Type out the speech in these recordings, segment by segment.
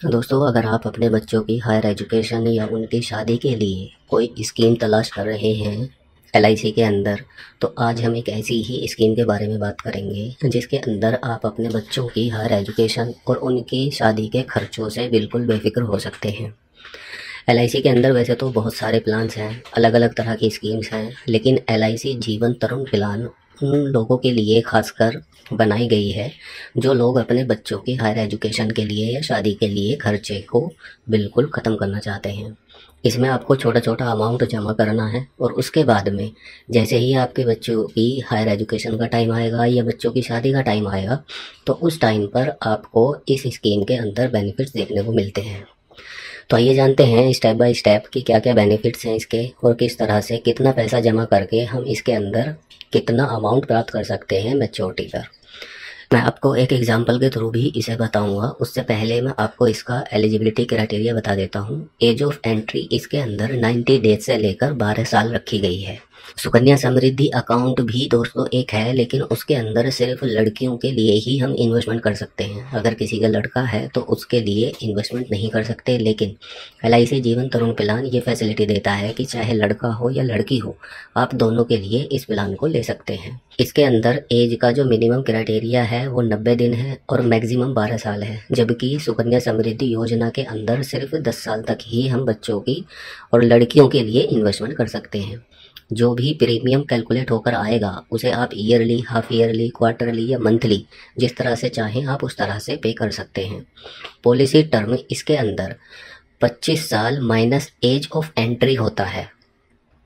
दोस्तों, अगर आप अपने बच्चों की हायर एजुकेशन या उनकी शादी के लिए कोई स्कीम तलाश कर रहे हैं एलआईसी के अंदर, तो आज हम एक ऐसी ही स्कीम के बारे में बात करेंगे जिसके अंदर आप अपने बच्चों की हायर एजुकेशन और उनकी शादी के खर्चों से बिल्कुल बेफिक्र हो सकते हैं। एलआईसी के अंदर वैसे तो बहुत सारे प्लान्स हैं, अलग अलग तरह की स्कीम्स हैं, लेकिन एलआईसी जीवन तरुण प्लान उन लोगों के लिए खासकर बनाई गई है जो लोग अपने बच्चों की हायर एजुकेशन के लिए या शादी के लिए खर्चे को बिल्कुल ख़त्म करना चाहते हैं। इसमें आपको छोटा छोटा अमाउंट जमा करना है और उसके बाद में जैसे ही आपके बच्चों की हायर एजुकेशन का टाइम आएगा या बच्चों की शादी का टाइम आएगा, तो उस टाइम पर आपको इस स्कीम के अंदर बेनिफिट्स देखने को मिलते हैं। तो आइए जानते हैं स्टेप बाय स्टेप कि क्या क्या बेनिफिट्स हैं इसके और किस तरह से कितना पैसा जमा करके हम इसके अंदर कितना अमाउंट प्राप्त कर सकते हैं मैच्योरिटी पर। मैं आपको एक एग्जांपल के थ्रू भी इसे बताऊंगा। उससे पहले मैं आपको इसका एलिजिबिलिटी क्राइटेरिया बता देता हूं। एज ऑफ एंट्री इसके अंदर 90 डेज से लेकर 12 साल रखी गई है। सुकन्या समृद्धि अकाउंट भी दोस्तों एक है, लेकिन उसके अंदर सिर्फ लड़कियों के लिए ही हम इन्वेस्टमेंट कर सकते हैं। अगर किसी का लड़का है तो उसके लिए इन्वेस्टमेंट नहीं कर सकते, लेकिन एलआईसी जीवन तरुण प्लान ये फैसिलिटी देता है कि चाहे लड़का हो या लड़की हो, आप दोनों के लिए इस प्लान को ले सकते हैं। इसके अंदर एज का जो मिनिमम क्राइटेरिया है वो 90 दिन है और मैक्सिमम 12 साल है, जबकि सुकन्या समृद्धि योजना के अंदर सिर्फ 10 साल तक ही हम बच्चों की और लड़कियों के लिए इन्वेस्टमेंट कर सकते हैं। जो भी प्रीमियम कैलकुलेट होकर आएगा उसे आप ईयरली, हाफ ईयरली, क्वार्टरली या मंथली जिस तरह से चाहें आप उस तरह से पे कर सकते हैं। पॉलिसी टर्म इसके अंदर 25 साल माइनस एज ऑफ एंट्री होता है।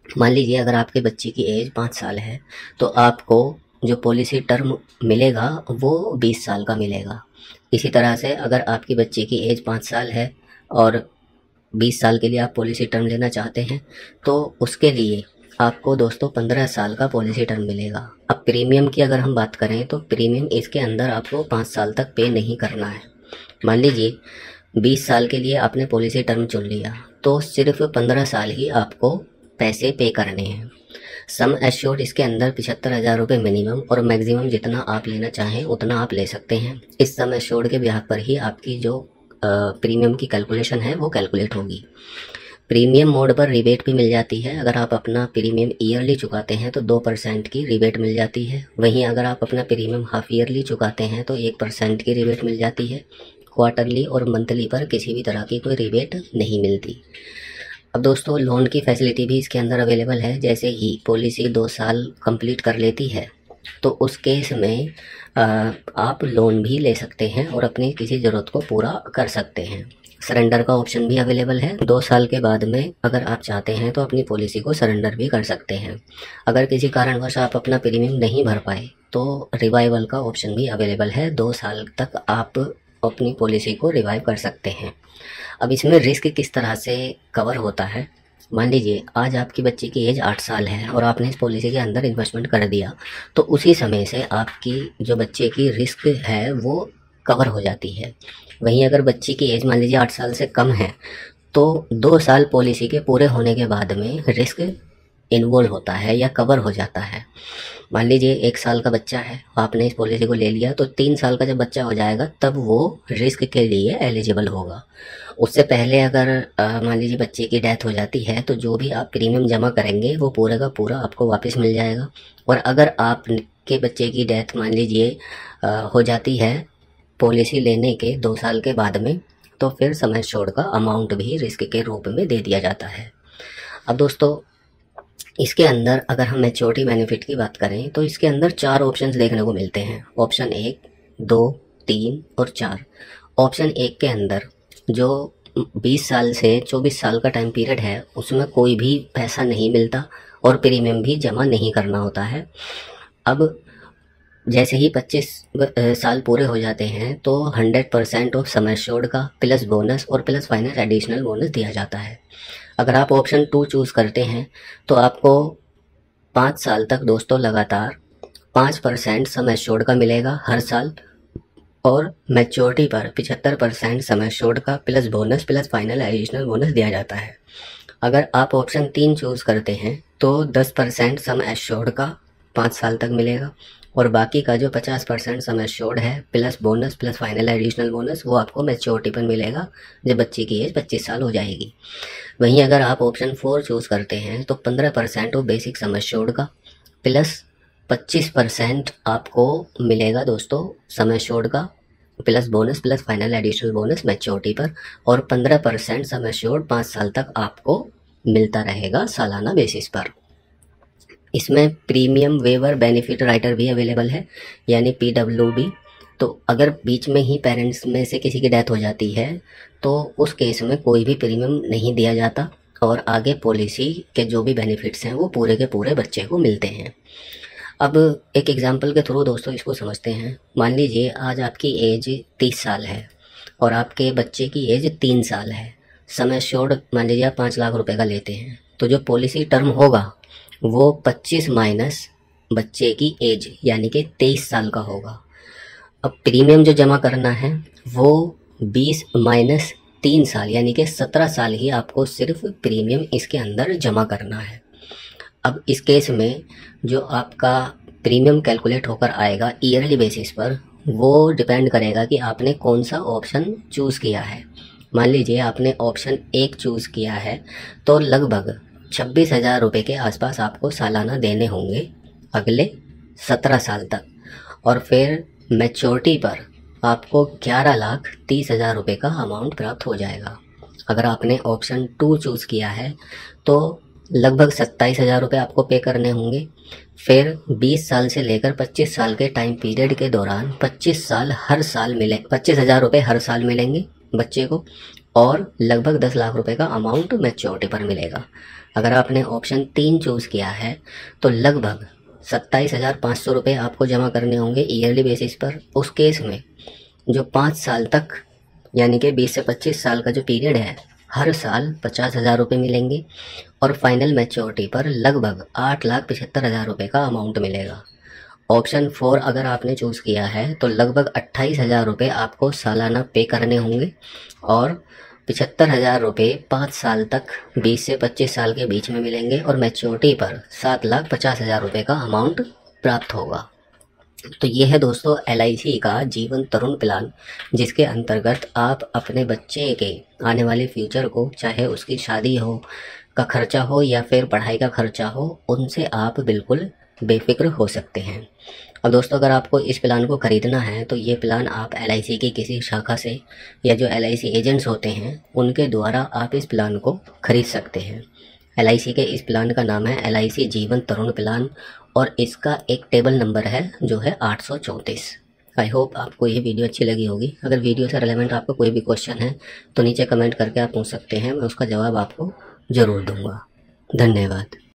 मान लीजिए अगर आपके बच्चे की एज 5 साल है तो आपको जो पॉलिसी टर्म मिलेगा वो 20 साल का मिलेगा। इसी तरह से अगर आपकी बच्ची की एज 5 साल है और 20 साल के लिए आप पॉलिसी टर्म लेना चाहते हैं तो उसके लिए आपको दोस्तों 15 साल का पॉलिसी टर्म मिलेगा। अब प्रीमियम की अगर हम बात करें तो प्रीमियम इसके अंदर आपको 5 साल तक पे नहीं करना है। मान लीजिए 20 साल के लिए आपने पॉलिसी टर्म चुन लिया तो सिर्फ 15 साल ही आपको पैसे पे करने हैं। सम एश्योर्ड इसके अंदर 75,000 रुपये मिनिमम और मैक्सिमम जितना आप लेना चाहें उतना आप ले सकते हैं। इस सम एश्योर्ड के ब्याज पर ही आपकी जो प्रीमियम की कैलकुलेशन है वो कैलकुलेट होगी। प्रीमियम मोड पर रिबेट भी मिल जाती है। अगर आप अपना प्रीमियम ईयरली चुकाते हैं तो 2% की रिबेट मिल जाती है। वहीं अगर आप अपना प्रीमियम हाफ ईयरली चुकाते हैं तो 1% की रिबेट मिल जाती है। क्वार्टरली और मंथली पर किसी भी तरह की कोई रिबेट नहीं मिलती। अब दोस्तों लोन की फैसिलिटी भी इसके अंदर अवेलेबल है। जैसे ही पॉलिसी 2 साल कंप्लीट कर लेती है तो उस केस में आप लोन भी ले सकते हैं और अपनी किसी ज़रूरत को पूरा कर सकते हैं। सरेंडर का ऑप्शन भी अवेलेबल है। 2 साल के बाद में अगर आप चाहते हैं तो अपनी पॉलिसी को सरेंडर भी कर सकते हैं। अगर किसी कारणवश आप अपना प्रीमियम नहीं भर पाए तो रिवाइवल का ऑप्शन भी अवेलेबल है। 2 साल तक आप अपनी पॉलिसी को रिवाइव कर सकते हैं। अब इसमें रिस्क किस तरह से कवर होता है। मान लीजिए आज आपकी बच्ची की एज 8 साल है और आपने इस पॉलिसी के अंदर इन्वेस्टमेंट कर दिया तो उसी समय से आपकी जो बच्चे की रिस्क है वो कवर हो जाती है। वहीं अगर बच्ची की एज मान लीजिए 8 साल से कम है तो 2 साल पॉलिसी के पूरे होने के बाद में रिस्क इन्वॉल्व होता है या कवर हो जाता है। मान लीजिए 1 साल का बच्चा है, आपने इस पॉलिसी को ले लिया तो 3 साल का जब बच्चा हो जाएगा तब वो रिस्क के लिए एलिजिबल होगा। उससे पहले अगर मान लीजिए बच्चे की डेथ हो जाती है तो जो भी आप प्रीमियम जमा करेंगे वो पूरा का पूरा आपको वापस मिल जाएगा। और अगर आपके बच्चे की डेथ मान लीजिए हो जाती है पॉलिसी लेने के 2 साल के बाद में तो फिर सम एश्योर्ड का अमाउंट भी रिस्क के रूप में दे दिया जाता है। अब दोस्तों इसके अंदर अगर हम मैच्योरिटी बेनिफिट की बात करें तो इसके अंदर 4 ऑप्शंस देखने को मिलते हैं। ऑप्शन 1, 2, 3 और 4। ऑप्शन 1 के अंदर जो 20 साल से 24 साल का टाइम पीरियड है उसमें कोई भी पैसा नहीं मिलता और प्रीमियम भी जमा नहीं करना होता है। अब जैसे ही 25 साल पूरे हो जाते हैं तो 100% ऑफ सम एश्योर्ड का प्लस बोनस और प्लस फाइनेंस एडिशनल बोनस दिया जाता है। अगर आप ऑप्शन 2 चूज़ करते हैं तो आपको 5 साल तक दोस्तों लगातार 5% सम एश्योर्ड का मिलेगा हर साल और मैच्योरिटी पर 75% सम एश्योर्ड का plus bonus plus final additional bonus दिया जाता है। अगर आप ऑप्शन 3 चूज़ करते हैं तो 10% सम एश्योर्ड का 5 साल तक मिलेगा और बाकी का जो 50% सम एश्योर्ड है plus bonus plus final additional bonus वो आपको मैच्योरिटी पर मिलेगा जब बच्चे की एज 25 साल हो जाएगी। वहीं अगर आप ऑप्शन 4 चूज़ करते हैं तो 15% वो बेसिक सम एश्योर्ड का प्लस 25% आपको मिलेगा दोस्तों सम एश्योर्ड का plus bonus plus final additional bonus maturity पर, और 15% सम एश्योर्ड 5 साल तक आपको मिलता रहेगा सालाना बेसिस पर। इसमें प्रीमियम वेवर बेनिफिट राइटर भी अवेलेबल है, यानी PWB। तो अगर बीच में ही पेरेंट्स में से किसी की डेथ हो जाती है तो उस केस में कोई भी प्रीमियम नहीं दिया जाता और आगे पॉलिसी के जो भी बेनिफिट्स हैं वो पूरे के पूरे बच्चे को मिलते हैं। अब एक एग्जांपल के थ्रू दोस्तों इसको समझते हैं। मान लीजिए आज आपकी एज 30 साल है और आपके बच्चे की एज 3 साल है। सम एश्योर्ड मान लीजिए आप 5 लाख रुपए का लेते हैं, तो जो पॉलिसी टर्म होगा वो 25 माइनस बच्चे की एज यानी कि 23 साल का होगा। अब प्रीमियम जो जमा करना है वो 20 माइनस 3 साल यानी कि 17 साल ही आपको सिर्फ प्रीमियम इसके अंदर जमा करना है। अब इस केस में जो आपका प्रीमियम कैलकुलेट होकर आएगा ईयरली बेसिस पर, वो डिपेंड करेगा कि आपने कौन सा ऑप्शन चूज़ किया है। मान लीजिए आपने ऑप्शन 1 चूज़ किया है तो लगभग 26,000 रुपये के आसपास आपको सालाना देने होंगे अगले 17 साल तक, और फिर मैच्योरिटी पर आपको 11,30,000 रुपये का अमाउंट प्राप्त हो जाएगा। अगर आपने ऑप्शन 2 चूज़ किया है तो लगभग 27,000 रुपये आपको पे करने होंगे। फिर 20 साल से लेकर 25 साल के टाइम पीरियड के दौरान 25,000 रुपये हर साल मिलेंगे बच्चे को, और लगभग 10 लाख रुपए का अमाउंट मैच्योरिटी पर मिलेगा। अगर आपने ऑप्शन 3 चूज़ किया है तो लगभग 27,500 रुपये आपको जमा करने होंगे ईयरली बेसिस पर। उस केस में जो 5 साल तक यानी कि 20 से 25 साल का जो पीरियड है हर साल 50,000 रुपये मिलेंगे, और फाइनल मैच्योरिटी पर लगभग 8,75,000 रुपये का अमाउंट मिलेगा। ऑप्शन 4 अगर आपने चूज़ किया है तो लगभग 28,000 रुपये आपको सालाना पे करने होंगे, और 75,000 रुपये 5 साल तक 20 से 25 साल के बीच में मिलेंगे, और मैच्योरिटी पर 7,50,000 रुपये का अमाउंट प्राप्त होगा। तो ये है दोस्तों LIC का जीवन तरुण प्लान, जिसके अंतर्गत आप अपने बच्चे के आने वाले फ्यूचर को, चाहे उसकी शादी हो का खर्चा हो या फिर पढ़ाई का खर्चा हो, उनसे आप बिल्कुल बेफिक्र हो सकते हैं। अब दोस्तों अगर आपको इस प्लान को ख़रीदना है तो ये प्लान आप LIC की किसी शाखा से या जो LIC एजेंट्स होते हैं उनके द्वारा आप इस प्लान को ख़रीद सकते हैं। LIC के इस प्लान का नाम है LIC जीवन तरुण प्लान, और इसका एक टेबल नंबर है जो है 834। आई होप आपको ये वीडियो अच्छी लगी होगी। अगर वीडियो से रिलेवेंट आपको कोई भी क्वेश्चन है तो नीचे कमेंट करके आप पूछ सकते हैं, मैं उसका जवाब आपको ज़रूर दूंगा। धन्यवाद।